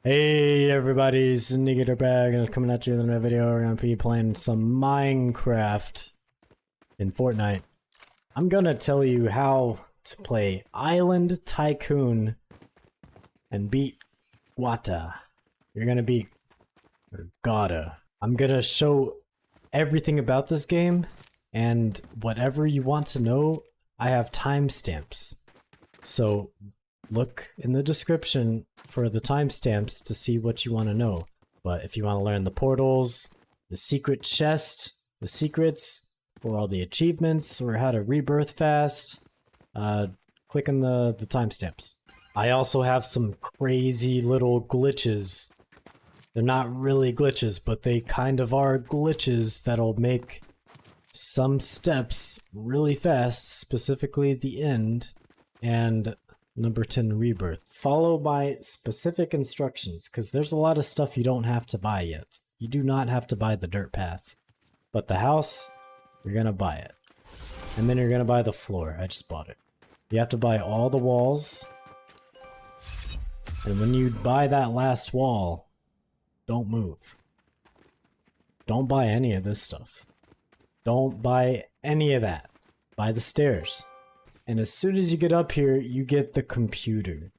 Hey everybody, SneakyDrtBag, and coming at you with another video. We're gonna be playing some Minecraft in Fortnite. I'm gonna tell you how to play Island Tycoon and beat Wata. You're gonna beat or gotta. I'm gonna show everything about this game, and whatever you want to know, I have timestamps. So look in the description for the timestamps to see what you want to know. But if you want to learn the portals, the secret chest, the secrets, or all the achievements, or how to rebirth fast, click on the timestamps. I also have some crazy little glitches. They're not really glitches, but they kind of are glitches that'll make some steps really fast, specifically the end, and number 10 rebirth. Follow my specific instructions, because there's a lot of stuff you don't have to buy yet. You do not have to buy the dirt path. But the house, you're gonna buy it. And then you're gonna buy the floor. I just bought it. You have to buy all the walls. And when you buy that last wall, don't move. Don't buy any of this stuff. Don't buy any of that. Buy the stairs. And as soon as you get up here, you get the computer.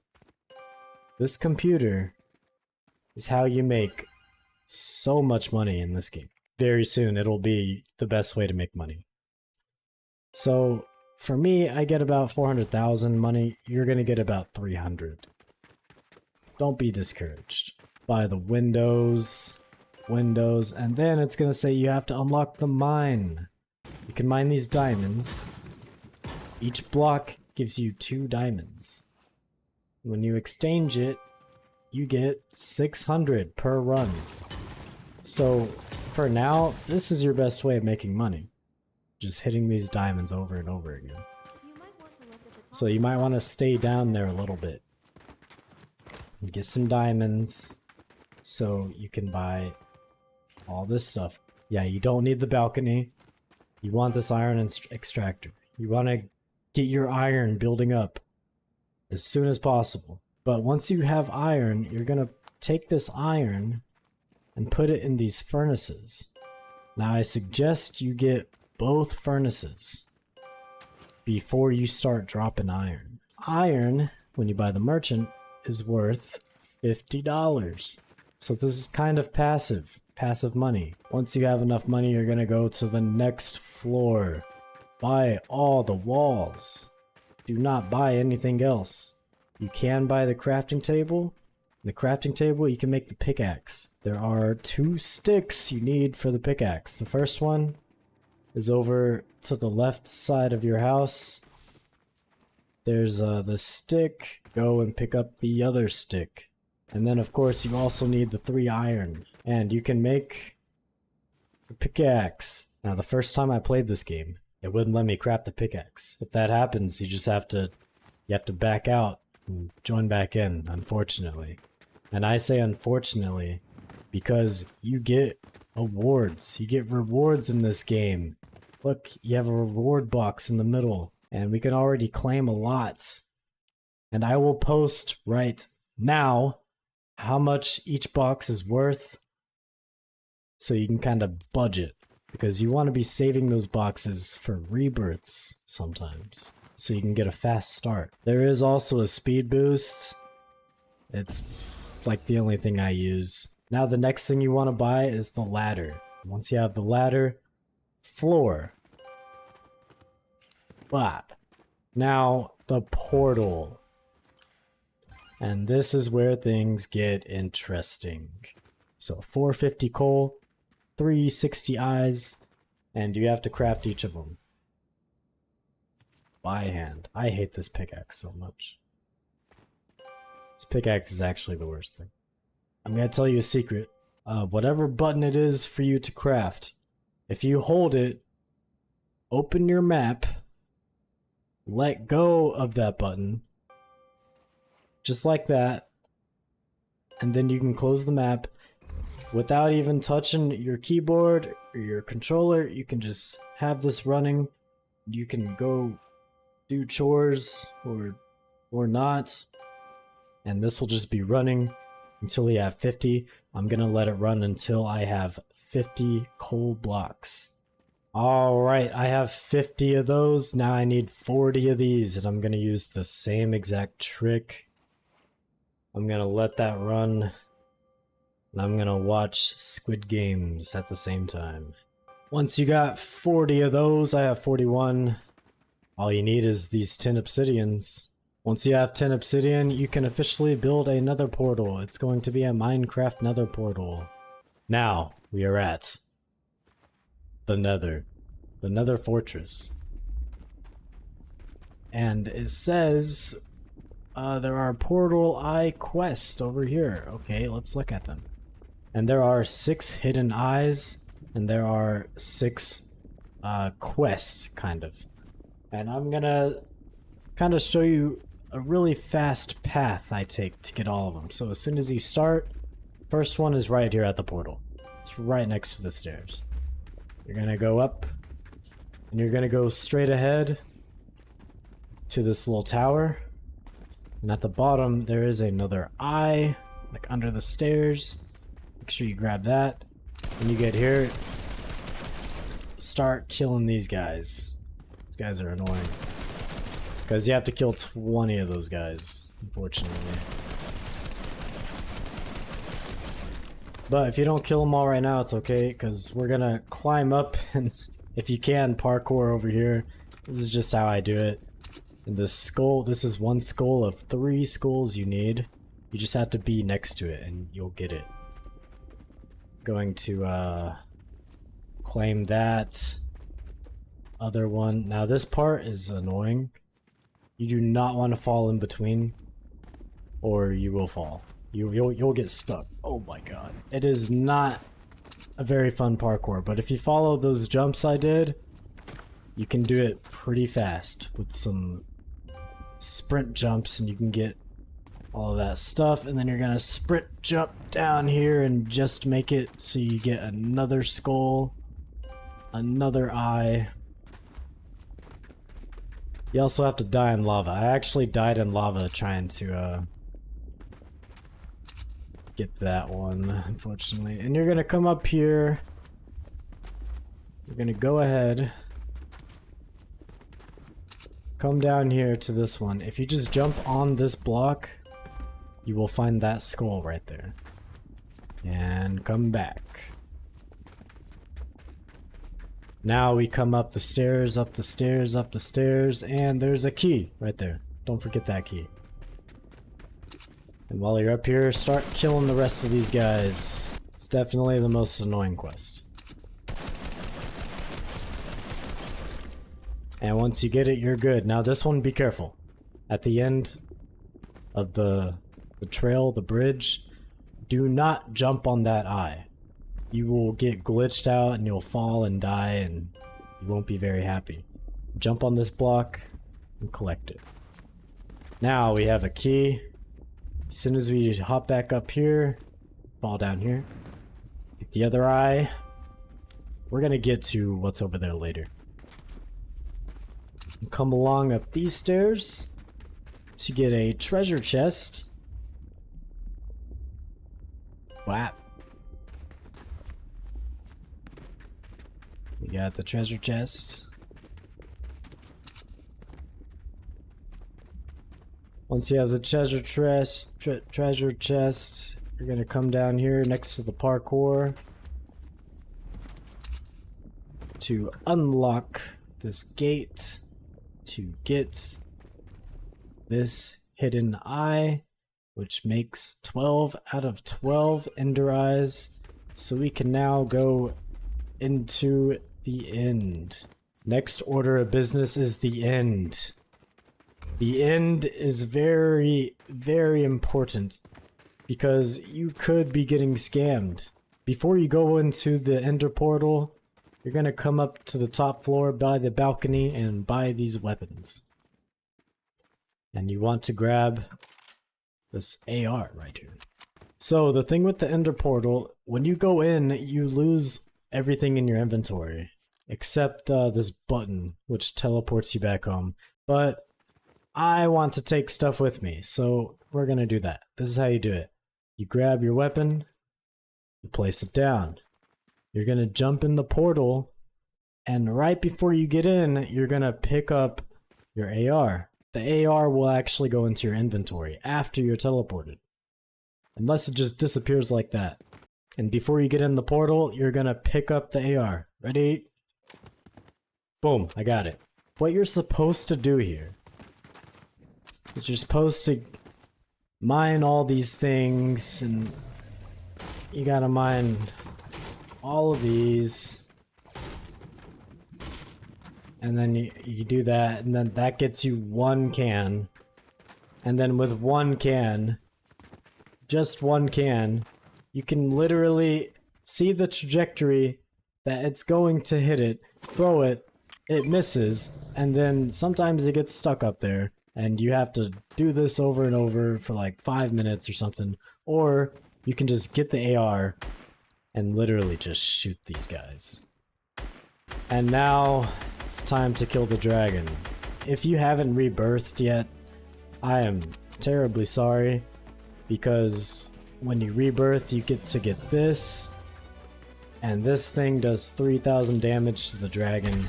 This computer is how you make so much money in this game. Very soon, it'll be the best way to make money. So, for me, I get about 400,000 money. You're gonna get about 300. Don't be discouraged. Buy the windows, and then it's gonna say you have to unlock the mine. You can mine these diamonds. Each block gives you 2 diamonds. When you exchange it, you get 600 per run. So, for now, this is your best way of making money. Just hitting these diamonds over and over again. So you might want to stay down there a little bit. And get some diamonds, so you can buy all this stuff. Yeah, you don't need the balcony. You want this iron extractor. You want to get your iron building up as soon as possible. But once you have iron, you're gonna take this iron and put it in these furnaces. Now I suggest you get both furnaces before you start dropping iron. Iron, when you buy the merchant, is worth $50. So this is kind of passive money. Once you have enough money, you're gonna go to the next floor. Buy all the walls. Do not buy anything else. You can buy the crafting table. In the crafting table, you can make the pickaxe. There are 2 sticks you need for the pickaxe. The first one is over to the left side of your house. There's the stick. Go and pick up the other stick. And then, of course, you also need the 3 iron. And you can make the pickaxe. Now, the first time I played this game, it wouldn't let me craft the pickaxe. If that happens, you have to back out and join back in, unfortunately. And I say unfortunately because you get awards. You get rewards in this game. Look, you have a reward box in the middle, and we can already claim a lot. And I will post right now how much each box is worth, so you can kind of budget. Because you want to be saving those boxes for rebirths sometimes, so you can get a fast start. There is also a speed boost. It's like the only thing I use. Now the next thing you want to buy is the ladder. Once you have the ladder, floor. Bop. Now the portal. And this is where things get interesting. So 450 coal. 360 eyes, and you have to craft each of them by hand. I hate this pickaxe so much. This pickaxe is actually the worst thing. I'm gonna tell you a secret. Whatever button it is for you to craft, if you hold it, open your map, let go of that button, just like that, and then you can close the map. Without even touching your keyboard or your controller, you can just have this running. You can go do chores or not, and this will just be running until we have 50. I'm gonna let it run until I have 50 coal blocks. Alright, I have 50 of those. Now I need 40 of these, and I'm gonna use the same exact trick. I'm gonna let that run, and I'm gonna watch Squid Games at the same time. Once you got 40 of those, I have 41. All you need is these 10 obsidians. Once you have 10 obsidian, you can officially build a nether portal. It's going to be a Minecraft nether portal. Now, we are at the nether fortress. And it says there are portal eye quests over here. Okay, let's look at them. And there are 6 hidden eyes, and there are 6 quests, kind of. And I'm gonna kind of show you a really fast path I take to get all of them. So as soon as you start, first one is right here at the portal. It's right next to the stairs. You're gonna go up, and you're gonna go straight ahead to this little tower. And at the bottom, there is another eye, like under the stairs. Make sure you grab that. When you get here, start killing these guys. These guys are annoying. Because you have to kill 20 of those guys, unfortunately. But if you don't kill them all right now, it's okay, because we're gonna climb up, and if you can, parkour over here. This is just how I do it. And this skull, this is one skull of 3 skulls you need. You just have to be next to it, and you'll get it. Going to, claim that other one. Now this part is annoying. You do not want to fall in between, or you will fall. You'll get stuck. Oh my god. It is not a very fun parkour, but if you follow those jumps I did, you can do it pretty fast with some sprint jumps, and you can get all of that stuff, and then you're gonna sprint jump down here and just make it so you get another skull, another eye. You also have to die in lava. I actually died in lava trying to get that one, unfortunately. And you're gonna come up here. You're gonna go ahead. Come down here to this one. If you just jump on this block, you will find that skull right there. And come back. Now we come up the stairs, up the stairs, up the stairs, and there's a key right there. Don't forget that key. And while you're up here, start killing the rest of these guys. It's definitely the most annoying quest. And once you get it, you're good. Now this one, be careful. At the end of the trail, the bridge, do not jump on that eye. You will get glitched out and you'll fall and die, and you won't be very happy. Jump on this block and collect it. Now we have a key. As soon as we hop back up here, fall down here, get the other eye. We're gonna get to what's over there later. Come along up these stairs to get a treasure chest. Wow. We got the treasure chest. Once you have the treasure chest, you're gonna come down here next to the parkour to unlock this gate to get this hidden eye, which makes 12 out of 12 ender eyes. So we can now go into the end. Next order of business is the end. The end is very, very important because you could be getting scammed. Before you go into the ender portal, you're gonna come up to the top floor by the balcony and buy these weapons. And you want to grab this AR right here. So the thing with the ender portal, when you go in, you lose everything in your inventory. Except this button, which teleports you back home. But I want to take stuff with me, so we're gonna do that. This is how you do it. You grab your weapon, you place it down. You're gonna jump in the portal, and right before you get in, you're gonna pick up your AR. The AR will actually go into your inventory after you're teleported. Unless it just disappears like that. And before you get in the portal, you're gonna pick up the AR. Ready? Boom, I got it. What you're supposed to do here is you're supposed to mine all these things, and you gotta mine all of these. And then you do that, and then that gets you 1 can. And then with 1 can, just 1 can, you can literally see the trajectory that it's going to hit it, throw it, it misses, and then sometimes it gets stuck up there, and you have to do this over and over for like 5 minutes or something. Or you can just get the AR and literally just shoot these guys. And now it's time to kill the dragon. If you haven't rebirthed yet, I am terribly sorry, because when you rebirth, you get to get this, and this thing does 3,000 damage to the dragon.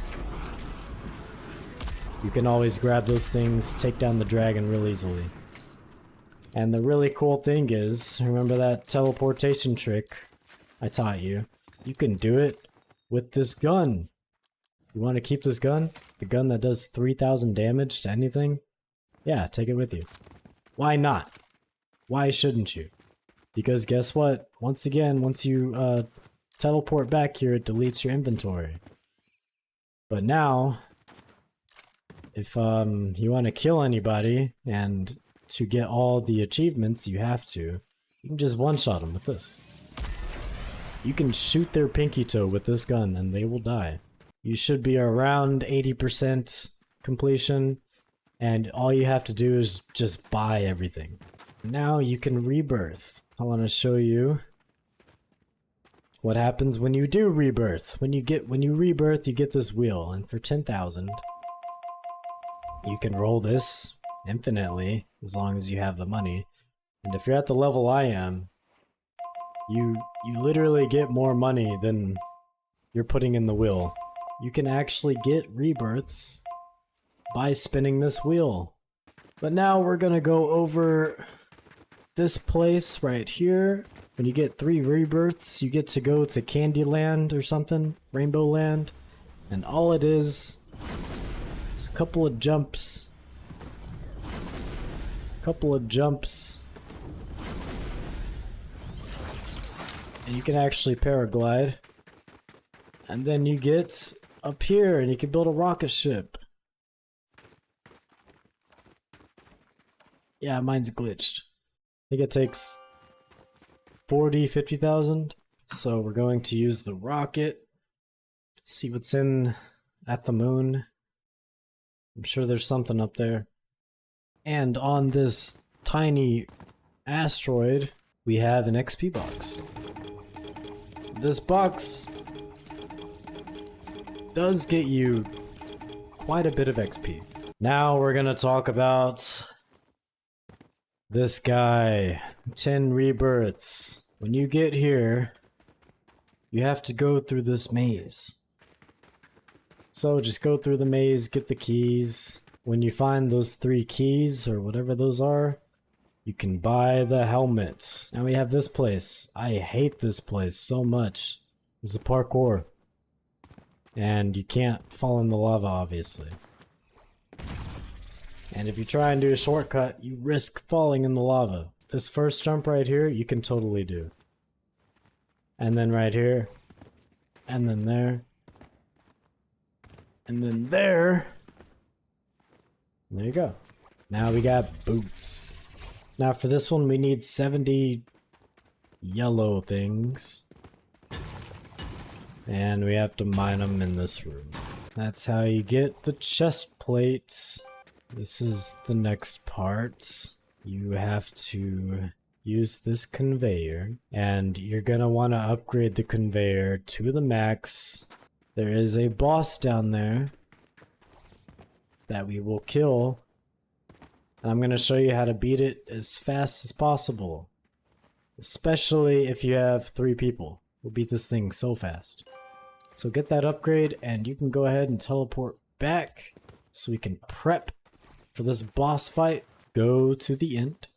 You can always grab those things, take down the dragon real easily. And the really cool thing is, remember that teleportation trick I taught you? You can do it with this gun. You want to keep this gun? The gun that does 3,000 damage to anything? Yeah, take it with you. Why not? Why shouldn't you? Because guess what? Once again, once you teleport back here, it deletes your inventory. But now, if you want to kill anybody, and to get all the achievements you have to, you can just one-shot them with this. You can shoot their pinky toe with this gun and they will die. You should be around 80% completion, and all you have to do is just buy everything. Now you can rebirth. I want to show you what happens when you do rebirth. When you rebirth, you get this wheel, and for 10,000, you can roll this infinitely as long as you have the money. And if you're at the level I am, you literally get more money than you're putting in the wheel. You can actually get rebirths by spinning this wheel. But now we're gonna go over this place right here. When you get 3 rebirths, you get to go to Candyland or something, Rainbow Land, and all it is a couple of jumps. And you can actually paraglide. And then you get up here and you can build a rocket ship. Yeah, mine's glitched. I think it takes 50,000. So we're going to use the rocket. See what's at the moon. I'm sure there's something up there. And on this tiny asteroid, we have an XP box. This box does get you quite a bit of XP. Now we're gonna talk about this guy. 10 rebirths. When you get here, you have to go through this maze. So just go through the maze, get the keys. When you find those 3 keys, or whatever those are, you can buy the helmet. And we have this place. I hate this place so much. This is parkour. And you can't fall in the lava, obviously. And if you try and do a shortcut, you risk falling in the lava. This first jump right here, you can totally do. And then right here. And then there. And then there. And there you go. Now we got boots. Now for this one, we need 70 yellow things. And we have to mine them in this room. That's how you get the chest plate. This is the next part. You have to use this conveyor, and you're gonna want to upgrade the conveyor to the max. There is a boss down there that we will kill. I'm gonna show you how to beat it as fast as possible. Especially if you have 3 people. We'll beat this thing so fast. So get that upgrade and you can go ahead and teleport back so we can prep for this boss fight. Go to the end.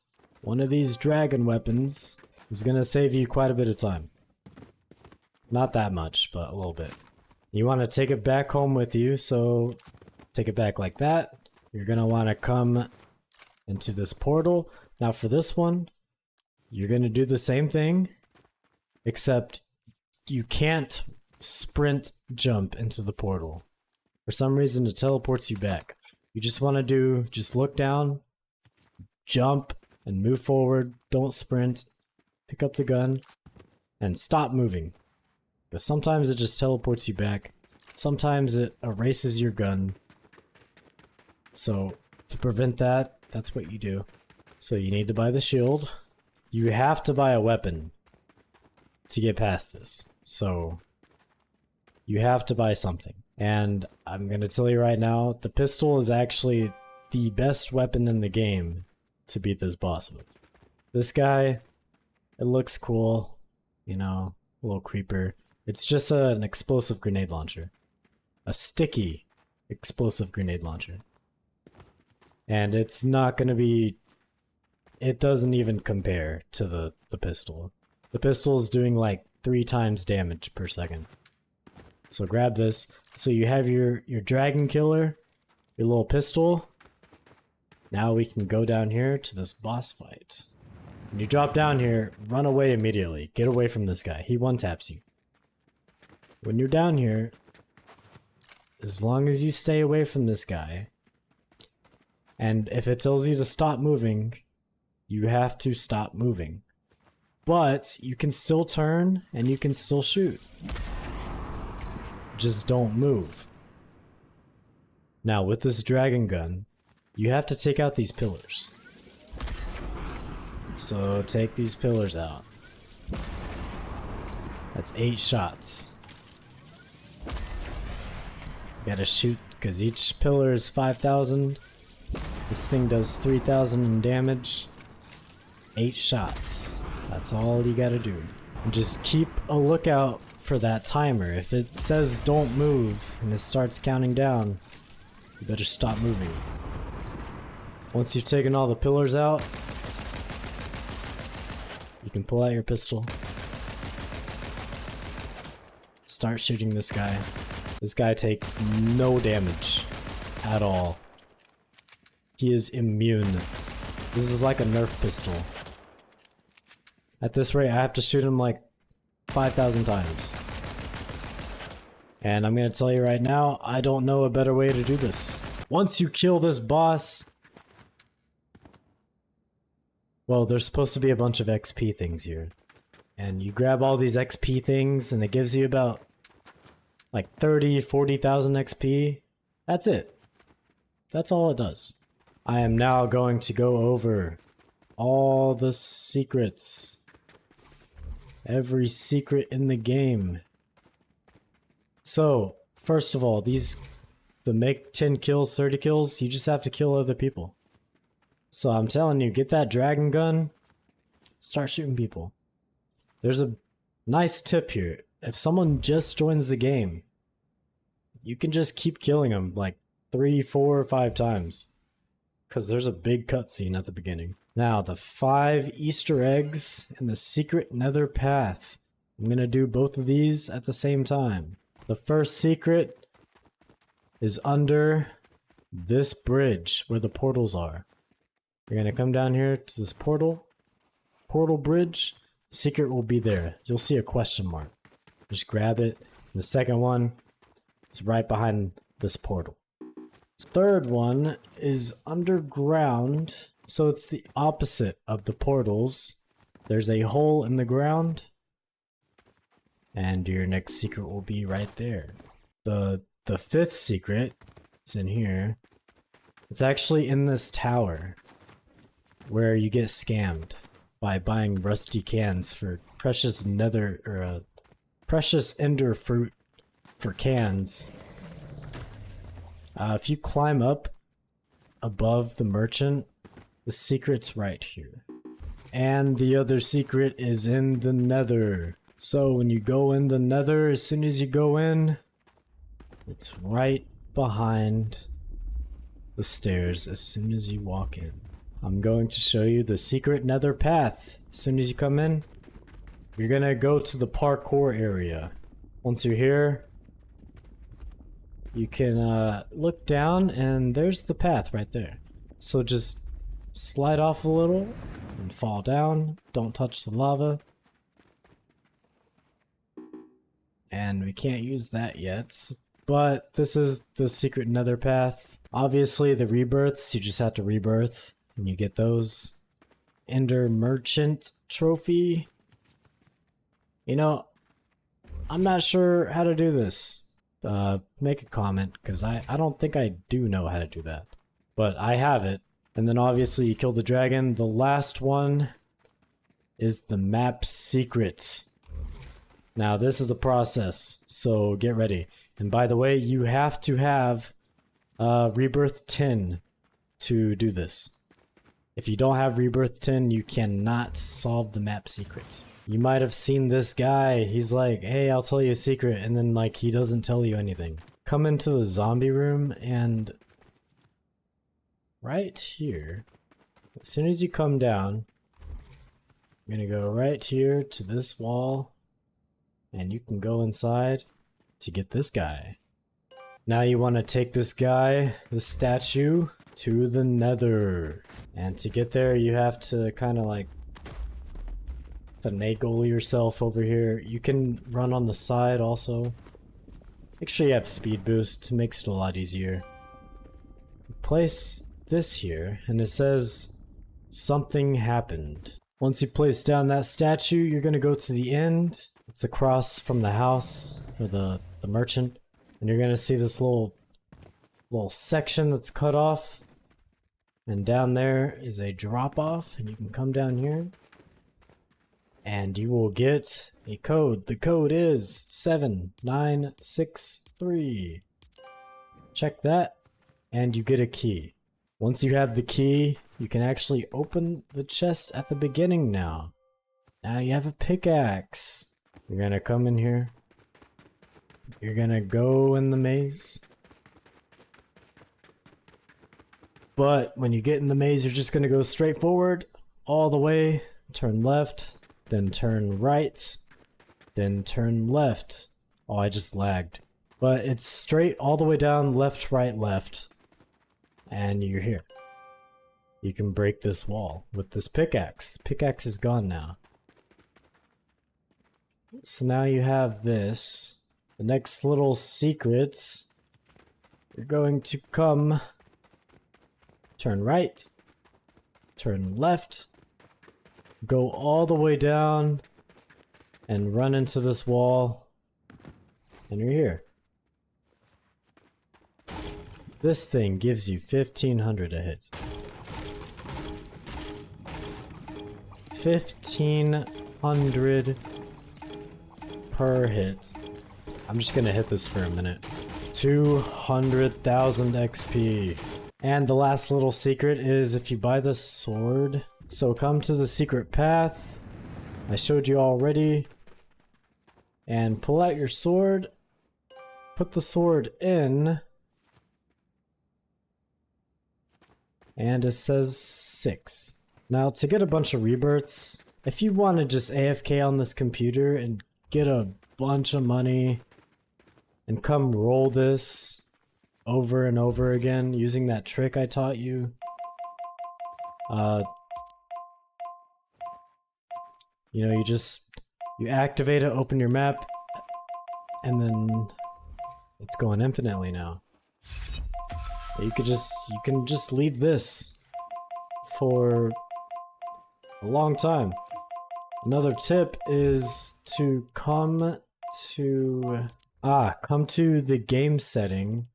One of these dragon weapons is gonna save you quite a bit of time. Not that much, but a little bit. You want to take it back home with you, so take it back like that. You're gonna want to come into this portal. Now for this one, you're gonna do the same thing, except you can't sprint jump into the portal. For some reason it teleports you back. You just want to just look down, jump, and move forward. Don't sprint. Pick up the gun, and stop moving. Because sometimes it just teleports you back. Sometimes it erases your gun. So to prevent that, that's what you do. So you need to buy the shield. You have to buy a weapon to get past this. So you have to buy something. And I'm gonna tell you right now, the pistol is actually the best weapon in the game to beat this boss with. This guy, it looks cool, you know, a little creeper. It's just an explosive grenade launcher. A sticky explosive grenade launcher. And it's not gonna be... It doesn't even compare to the pistol. The pistol is doing like 3 times damage per second. So grab this. So you have your dragon killer, your little pistol. Now we can go down here to this boss fight. When you drop down here, run away immediately. Get away from this guy. He one-taps you. When you're down here, as long as you stay away from this guy, and if it tells you to stop moving, you have to stop moving. But you can still turn and you can still shoot. Just don't move. Now with this dragon gun, you have to take out these pillars. So take these pillars out. That's 8 shots. You gotta shoot, because each pillar is 5,000. This thing does 3,000 in damage. 8 shots. That's all you gotta do. And just keep a lookout for that timer. If it says don't move and it starts counting down, you better stop moving. Once you've taken all the pillars out, you can pull out your pistol. Start shooting this guy. This guy takes no damage at all. He is immune. This is like a Nerf pistol. At this rate, I have to shoot him like 5,000 times. And I'm gonna tell you right now, I don't know a better way to do this. Once you kill this boss... Well, there's supposed to be a bunch of XP things here. And you grab all these XP things and it gives you about like 40,000 XP. That's it. That's all it does. I am now going to go over all the secrets. Every secret in the game. So, first of all, the make 10 kills, 30 kills, you just have to kill other people. So I'm telling you, get that dragon gun, start shooting people. There's a nice tip here. If someone just joins the game, you can just keep killing them like 3, 4, 5 times. Because there's a big cutscene at the beginning. Now, the 5 Easter eggs in the secret nether path. I'm gonna do both of these at the same time. The first secret is under this bridge where the portals are. You're gonna come down here to this portal bridge. Secret will be there. You'll see a question mark. Just grab it. And the second one is right behind this portal. Third one is underground, so it's the opposite of the portals. There's a hole in the ground, and your next secret will be right there. The 5th secret is in here. It's actually in this tower, where you get scammed by buying rusty cans for precious nether, or precious ender fruit for cans. If you climb up above the merchant, the secret's right here. And the other secret is in the nether. So when you go in the nether, as soon as you go in, it's right behind the stairs as soon as you walk in. I'm going to show you the secret nether path. As soon as you come in, you're gonna go to the parkour area. Once you're here, you can look down and there's the path right there. So just slide off a little and fall down. Don't touch the lava. And we can't use that yet. But this is the secret nether path. Obviously the rebirths, you just have to rebirth and you get those. Ender Merchant Trophy. You know, I'm not sure how to do this. Make a comment, because I don't think I do know how to do that. But I have it. And then obviously you kill the dragon. The last one is the map secret. Now this is a process, so get ready. And by the way, you have to have Rebirth 10 to do this. If you don't have Rebirth 10, you cannot solve the map secrets. You might have seen this guy. He's like, hey, I'll tell you a secret. And then like, he doesn't tell you anything. Come into the zombie room and right here, as soon as you come down, you're gonna go right here to this wall and you can go inside to get this guy. Now you want to take this guy, this statue, to the nether. And to get there, you have to kind of like finagle yourself over here. You can run on the side also. Make sure you have speed boost, it makes it a lot easier. Place this here, and it says something happened. Once you place down that statue, you're gonna go to the end. It's across from the house, or the merchant, and you're gonna see this little section that's cut off. And down there is a drop off, and you can come down here and you will get a code. The code is 7963. Check that and you get a key. Once you have the key, you can actually open the chest at the beginning now. Now you have a pickaxe. You're gonna come in here. You're gonna go in the maze. But when you get in the maze, you're just gonna go straight forward, all the way, turn left, then turn right, then turn left. Oh, I just lagged. But it's straight all the way down, left, right, left. And you're here. You can break this wall with this pickaxe. The pickaxe is gone now. So now you have this. The next little secret, you're going to come, turn right, turn left, go all the way down, and run into this wall, and you're here. This thing gives you 1500 a hit. 1500 per hit. I'm just gonna hit this for a minute. 200,000 XP. And the last little secret is if you buy this sword. So come to the secret path. I showed you already. And pull out your sword. Put the sword in. And it says 6. Now to get a bunch of rebirths, if you want to just AFK on this computer and get a bunch of money and come roll this over and over again using that trick I taught you, you know, you activate it, open your map, and then it's going infinitely now. You can just leave this for a long time. Another tip is to come to the game setting,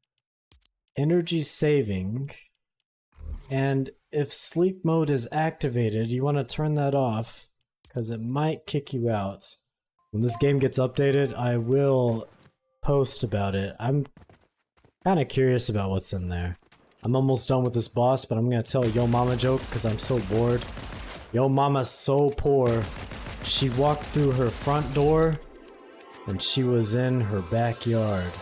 energy saving, and if sleep mode is activated, you want to turn that off because it might kick you out. When this game gets updated, I will post about it. I'm kind of curious about what's in there. I'm almost done with this boss, but I'm gonna tell a Yo Mama joke because I'm so bored. Yo mama's so poor. She walked through her front door and she was in her backyard.